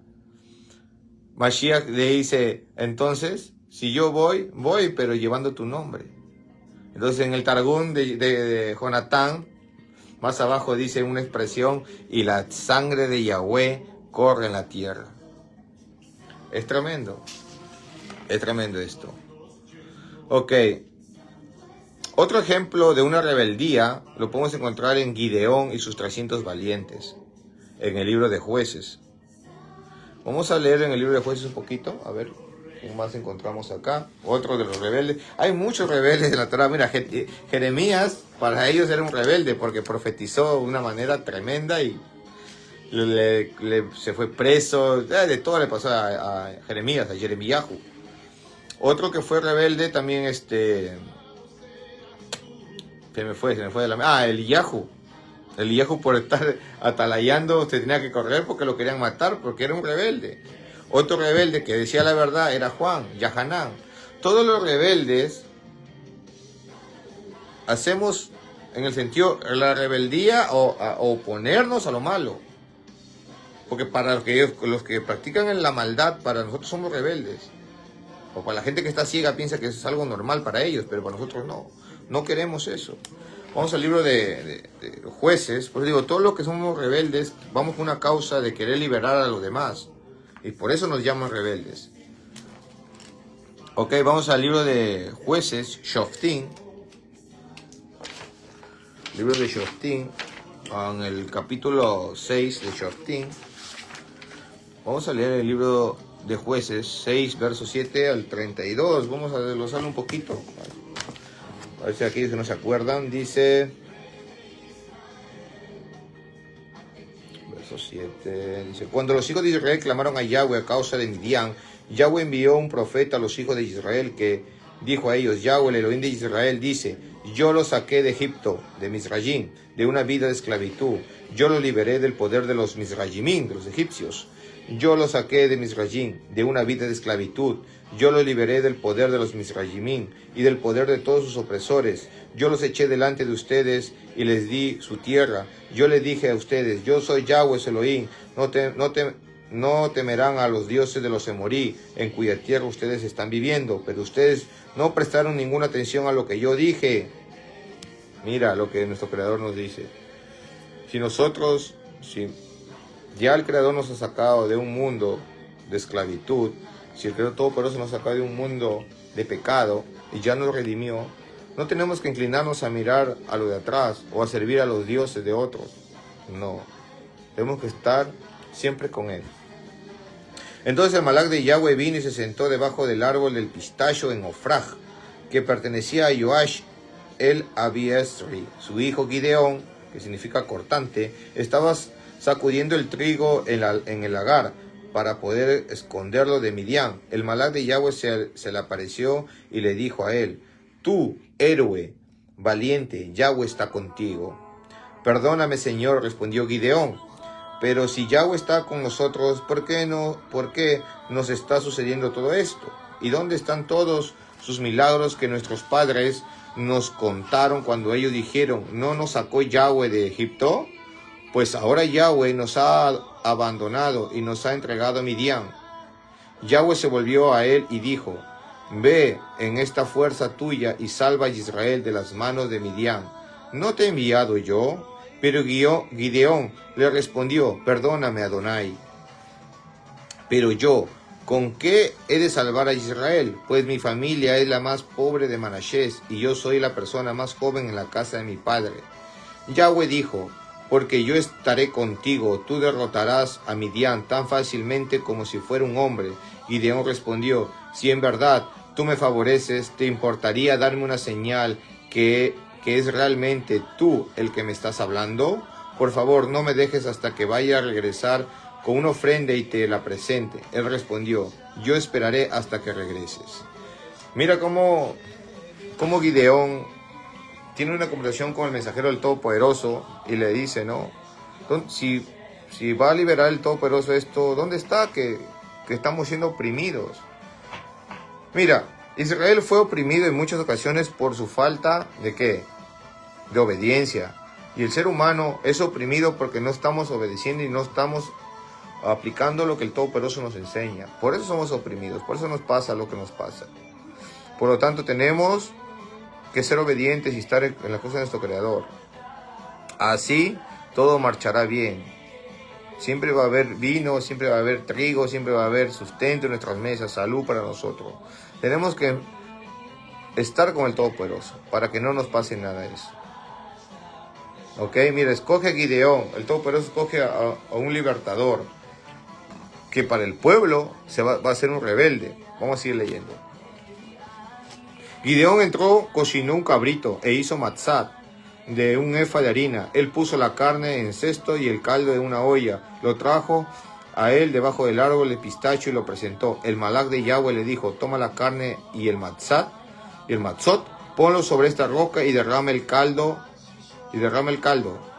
Mashiach le dice, entonces, si yo voy, pero llevando tu nombre. Entonces, en el Targum de Jonatán, más abajo dice una expresión, y la sangre de Yahweh corre en la tierra. Es tremendo esto. Ok. Otro ejemplo de una rebeldía lo podemos encontrar en Gideón y sus 300 valientes, en el libro de Jueces. Vamos a leer en el libro de Jueces un poquito, a ver qué más encontramos acá. Otro de los rebeldes. Hay muchos rebeldes en la Torá. Mira, Jeremías, para ellos era un rebelde porque profetizó de una manera tremenda y se fue preso. De todo le pasó a Jeremías, a Se me fue de la... Ah, Eliyahu. Eliyahu, por estar atalayando, se tenía que correr porque lo querían matar, porque era un rebelde. Otro rebelde que decía la verdad era Juan, Yahanán. Todos los rebeldes hacemos en el sentido la rebeldía o a oponernos a lo malo. Porque para los que practican en la maldad, para nosotros somos rebeldes. O para la gente que está ciega piensa que eso es algo normal para ellos, pero para nosotros no. No queremos eso. Vamos al libro de Jueces. Por eso digo, todos los que somos rebeldes, vamos con una causa de querer liberar a los demás. Y por eso nos llaman rebeldes. Ok, vamos al libro de Jueces, Shoftim. Libro de Shoftim, en el capítulo 6 de Shoftim. Vamos a leer el libro de Jueces 6, verso 7 al 32. Vamos a desglosarlo un poquito. A ver si aquí no se acuerdan. Dice... Verso 7. Dice: cuando los hijos de Israel clamaron a Yahweh a causa de Midian, Yahweh envió un profeta a los hijos de Israel que dijo a ellos: Yahweh, el Elohim de Israel, dice: yo los saqué de Egipto, de Mizrayim, de una vida de esclavitud. Yo los liberé del poder de los Mizrayimim, de los egipcios. Yo los saqué de Mizrayim, de una vida de esclavitud. Yo los liberé del poder de los Mizrayimim y del poder de todos sus opresores. Yo los eché delante de ustedes y les di su tierra. Yo les dije a ustedes: yo soy Yahweh Elohim. No temerán a los dioses de los Emorí, en cuya tierra ustedes están viviendo. Pero ustedes no prestaron ninguna atención a lo que yo dije. Mira lo que nuestro Creador nos dice. Si ya el Creador nos ha sacado de un mundo de esclavitud, si el Creador Todopoderoso nos ha sacado de un mundo de pecado y ya nos redimió, no tenemos que inclinarnos a mirar a lo de atrás o a servir a los dioses de otros. No, tenemos que estar siempre con Él. Entonces el malach de Yahweh vino y se sentó debajo del árbol del pistacho en Ofraj, que pertenecía a Joash el Abiesri. Su hijo Gideón, que significa cortante, estaba sacudiendo el trigo en el lagar para poder esconderlo de Midian. El malach de Yahweh se le apareció y le dijo a él: tú, héroe valiente, Yahweh está contigo. Perdóname, Señor, respondió Gideón, pero si Yahweh está con nosotros, ¿por qué nos está sucediendo todo esto? ¿Y dónde están todos sus milagros que nuestros padres nos contaron cuando ellos dijeron: ¿no nos sacó Yahweh de Egipto? Pues ahora Yahweh nos ha abandonado y nos ha entregado a Midian. Yahweh se volvió a él y dijo: ve en esta fuerza tuya y salva a Israel de las manos de Midian. ¿No te he enviado yo? Pero Gideón le respondió: perdóname, Adonai, pero yo, ¿con qué he de salvar a Israel? Pues mi familia es la más pobre de Manasés y yo soy la persona más joven en la casa de mi padre. Yahweh dijo: porque yo estaré contigo, tú derrotarás a Midian tan fácilmente como si fuera un hombre. Gideón respondió: si en verdad tú me favoreces, ¿te importaría darme una señal que es realmente tú el que me estás hablando? Por favor, no me dejes hasta que vaya a regresar con una ofrenda y te la presente. Él respondió: yo esperaré hasta que regreses. Mira cómo Gideón tiene una conversación con el mensajero del Todopoderoso y le dice, ¿no? Si va a liberar el Todopoderoso esto, ¿dónde está que estamos siendo oprimidos? Mira, Israel fue oprimido en muchas ocasiones por su falta ¿de qué? De obediencia. Y el ser humano es oprimido porque no estamos obedeciendo y no estamos aplicando lo que el Todopoderoso nos enseña. Por eso somos oprimidos, por eso nos pasa lo que nos pasa. Por lo tanto, tenemos que ser obedientes y estar en la cosa de nuestro Creador. Así todo marchará bien. Siempre va a haber vino, siempre va a haber trigo, siempre va a haber sustento en nuestras mesas, salud para nosotros. Tenemos que estar con el Todopoderoso para que no nos pase nada de eso. Ok, mira, escoge a Gideón. El Todopoderoso escoge a un libertador que para el pueblo va a ser un rebelde. Vamos a seguir leyendo. Gideón entró, cocinó un cabrito e hizo matzat de un efa de harina. Él puso la carne en cesto y el caldo en una olla. Lo trajo a él debajo del árbol de pistacho y lo presentó. El malach de Yahweh le dijo: toma la carne y el matzot ponlo sobre esta roca y derrama el caldo.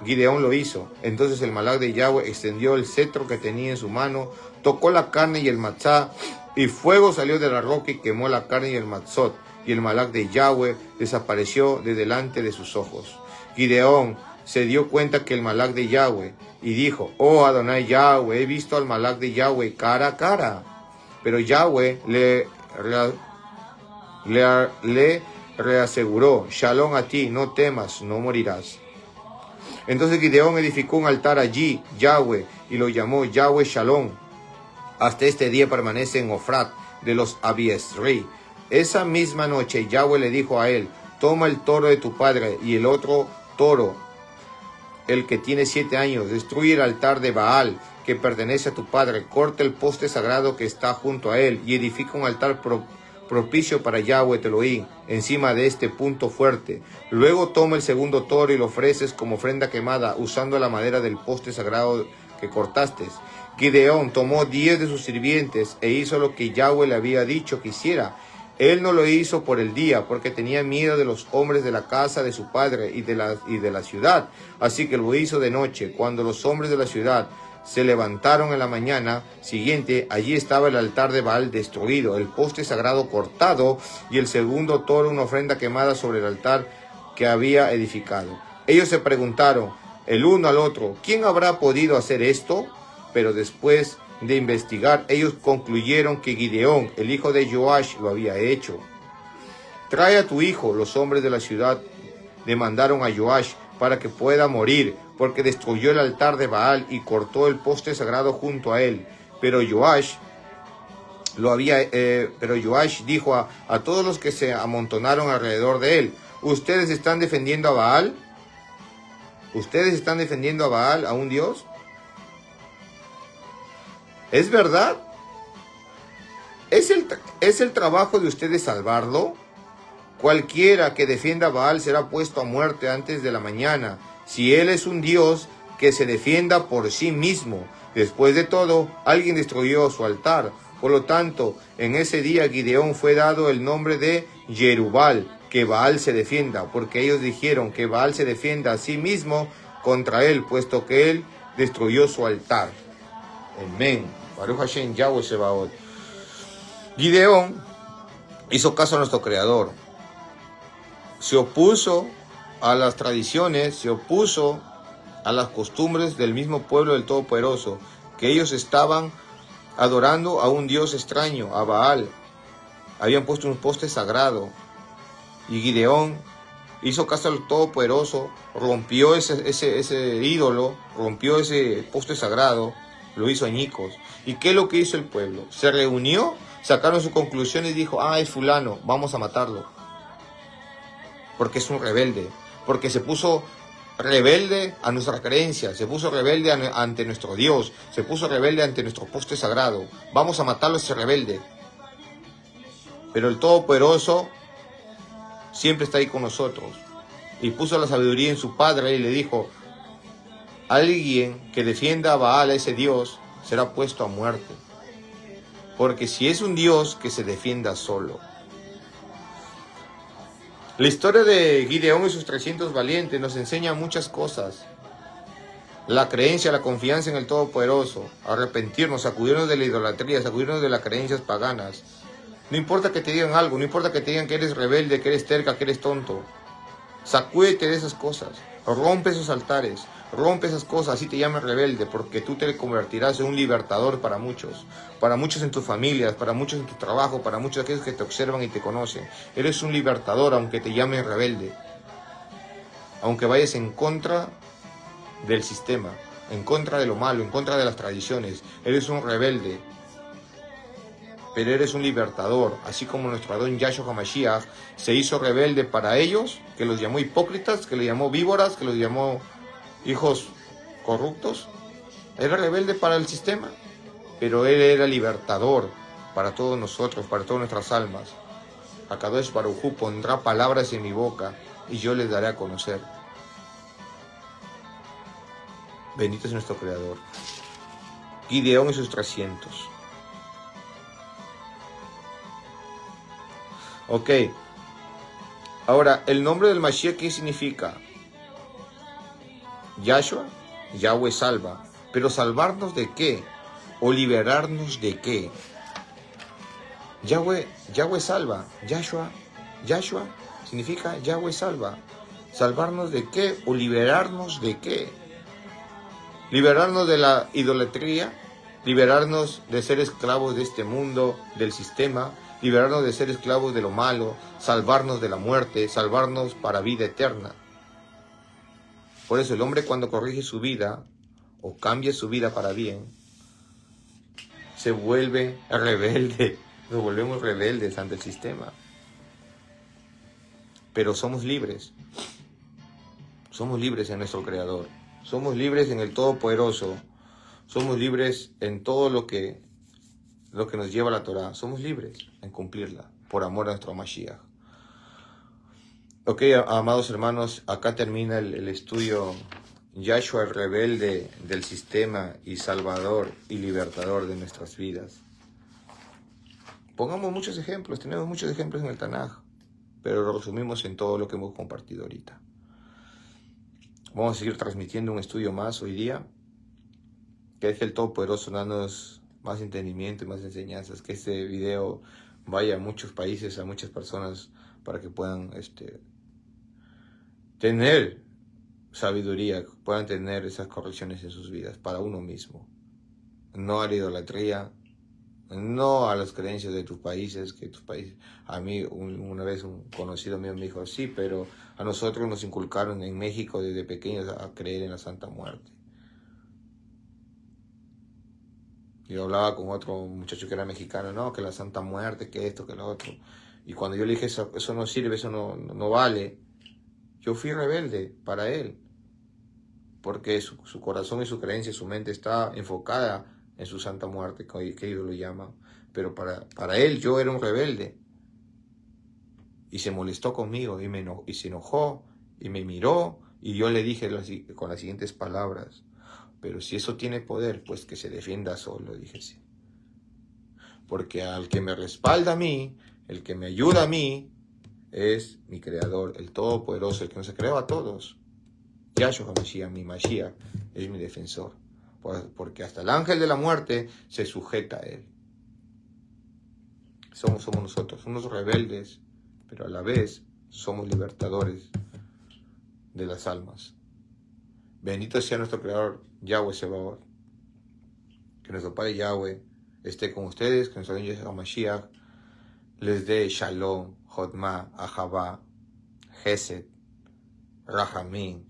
Gideón lo hizo. Entonces el malach de Yahweh extendió el cetro que tenía en su mano, tocó la carne y el matzá, y fuego salió de la roca y quemó la carne y el matzot, y el malach de Yahweh desapareció de delante de sus ojos. Gideón se dio cuenta que el malach de Yahweh, y dijo: oh Adonai Yahweh, he visto al malach de Yahweh cara a cara. Pero Yahweh le reaseguró: Shalom a ti, no temas, no morirás. Entonces Gideón edificó un altar allí, Yahweh, y lo llamó Yahweh Shalom. Hasta este día permanece en Ofrat de los Abiesri. Esa misma noche Yahweh le dijo a él: toma el toro de tu padre y el otro toro, el que tiene 7 años, destruye el altar de Baal que pertenece a tu padre, corta el poste sagrado que está junto a él y edifica un altar propicio para Yahweh Elohim encima de este punto fuerte. Luego toma el segundo toro y lo ofreces como ofrenda quemada usando la madera del poste sagrado que cortaste. Gideón tomó 10 de sus sirvientes e hizo lo que Yahweh le había dicho que hiciera. Él no lo hizo por el día, porque tenía miedo de los hombres de la casa de su padre y de la ciudad. Así que lo hizo de noche. Cuando los hombres de la ciudad se levantaron en la mañana siguiente, allí estaba el altar de Baal destruido, el poste sagrado cortado y el segundo toro, una ofrenda quemada sobre el altar que había edificado. Ellos se preguntaron el uno al otro: ¿quién habrá podido hacer esto? Pero después de investigar, ellos concluyeron que Gideón, el hijo de Joash, lo había hecho. Trae a tu hijo. Los hombres de la ciudad demandaron a Joash para que pueda morir, porque destruyó el altar de Baal y cortó el poste sagrado junto a él. Pero Joash dijo a todos los que se amontonaron alrededor de él: ¿ustedes están defendiendo a Baal? ¿Ustedes están defendiendo a Baal, a un dios? ¿Es verdad? ¿Es el trabajo de ustedes salvarlo? Cualquiera que defienda a Baal será puesto a muerte antes de la mañana. Si él es un dios, que se defienda por sí mismo. Después de todo, alguien destruyó su altar. Por lo tanto, en ese día Gideón fue dado el nombre de Jerubal, que Baal se defienda, porque ellos dijeron que Baal se defienda a sí mismo contra él, puesto que él destruyó su altar. Amén. Baruch Hashem, Yahweh Sebaot. Gideón hizo caso a nuestro Creador. Se opuso a las tradiciones, se opuso a las costumbres del mismo pueblo del Todopoderoso, que ellos estaban adorando a un dios extraño, a Baal. Habían puesto un poste sagrado. Y Gideón hizo caso al Todopoderoso, rompió ese ídolo, rompió ese poste sagrado, lo hizo añicos. ¿Y qué es lo que hizo el pueblo? Se reunió, sacaron su conclusión y dijo: es fulano, vamos a matarlo. Porque es un rebelde, porque se puso rebelde a nuestra creencia, se puso rebelde ante nuestro Dios, se puso rebelde ante nuestro poste sagrado. Vamos a matarlo, ese rebelde. Pero el Todopoderoso siempre está ahí con nosotros. Y puso la sabiduría en su padre y le dijo: alguien que defienda a Baal, a ese Dios, será puesto a muerte. Porque si es un Dios, que se defienda solo. La historia de Gideón y sus 300 valientes nos enseña muchas cosas. La creencia, la confianza en el Todopoderoso, arrepentirnos, sacudirnos de la idolatría, sacudirnos de las creencias paganas. No importa que te digan algo, no importa que te digan que eres rebelde, que eres terca, que eres tonto. Sacúdete de esas cosas, rompe esos altares, rompe esas cosas, así te llames rebelde, porque tú te convertirás en un libertador para muchos en tus familias, para muchos en tu trabajo, para muchos de aquellos que te observan y te conocen. Eres un libertador, aunque te llames rebelde, aunque vayas en contra del sistema, en contra de lo malo, en contra de las tradiciones. Eres un rebelde, pero eres un libertador, así como nuestro Adón Yahshua HaMashiach se hizo rebelde para ellos, que los llamó hipócritas, que los llamó víboras, que los llamó hijos corruptos. Era rebelde para el sistema, pero él era libertador para todos nosotros, para todas nuestras almas. Akadosh Baruj Hu pondrá palabras en mi boca y yo les daré a conocer. Bendito es nuestro Creador. Gideón y sus 300. Ok. Ahora, el nombre del Mashiach, ¿qué significa? Yahshua, Yahweh salva. Pero ¿salvarnos de qué? ¿O liberarnos de qué? Yahweh salva. Yahshua significa Yahweh salva. ¿Salvarnos de qué o liberarnos de qué? Liberarnos de la idolatría, liberarnos de ser esclavos de este mundo, del sistema, liberarnos de ser esclavos de lo malo, salvarnos de la muerte, salvarnos para vida eterna. Por eso el hombre, cuando corrige su vida o cambia su vida para bien, se vuelve rebelde, nos volvemos rebeldes ante el sistema. Pero somos libres en nuestro Creador, somos libres en el Todopoderoso, somos libres en todo lo que nos lleva a la Torah, somos libres en cumplirla, por amor a nuestro Mashiach. Ok, amados hermanos, acá termina el estudio Yahshua, el rebelde del sistema y salvador y libertador de nuestras vidas. Pongamos muchos ejemplos, tenemos muchos ejemplos en el Tanaj, pero lo resumimos en todo lo que hemos compartido ahorita. Vamos a seguir transmitiendo un estudio más hoy día, que es el Todopoderoso dándonos más entendimiento y más enseñanzas, que este video vaya a muchos países, a muchas personas, para que puedan tener sabiduría, puedan tener esas correcciones en sus vidas, para uno mismo. No a la idolatría, no a las creencias de tus países, a mí una vez un conocido mío me dijo, sí, pero a nosotros nos inculcaron en México desde pequeños a creer en la Santa Muerte. Yo hablaba con otro muchacho que era mexicano, no, que la Santa Muerte, que esto, que lo otro. Y cuando yo le dije, eso no sirve, eso no vale, yo fui rebelde para él, porque su corazón y su creencia, su mente está enfocada en su Santa Muerte, que ellos lo llaman. Pero para él yo era un rebelde. Y se molestó conmigo, y se enojó, y me miró, y yo le dije con las siguientes palabras, pero si eso tiene poder, pues que se defienda solo, dije así. Porque al que me respalda a mí, el que me ayuda a mí, es mi Creador, el Todopoderoso, el que nos creó a todos. Yahshua HaMashiach, mi Mashiach, es mi defensor. Porque hasta el ángel de la muerte se sujeta a él. Somos nosotros, unos rebeldes, pero a la vez somos libertadores de las almas. Bendito sea nuestro Creador, Yahweh Sebaot. Que nuestro Padre Yahweh esté con ustedes, que nuestro Dios Yahshua HaMashiach les dé Shalom, Jotma, Ahavá, Gesed, Rahamim,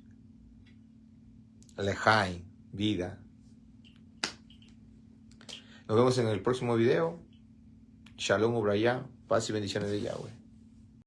Lejaim, vida. Nos vemos en el próximo video. Shalom Ubrayá, paz y bendiciones de Yahweh.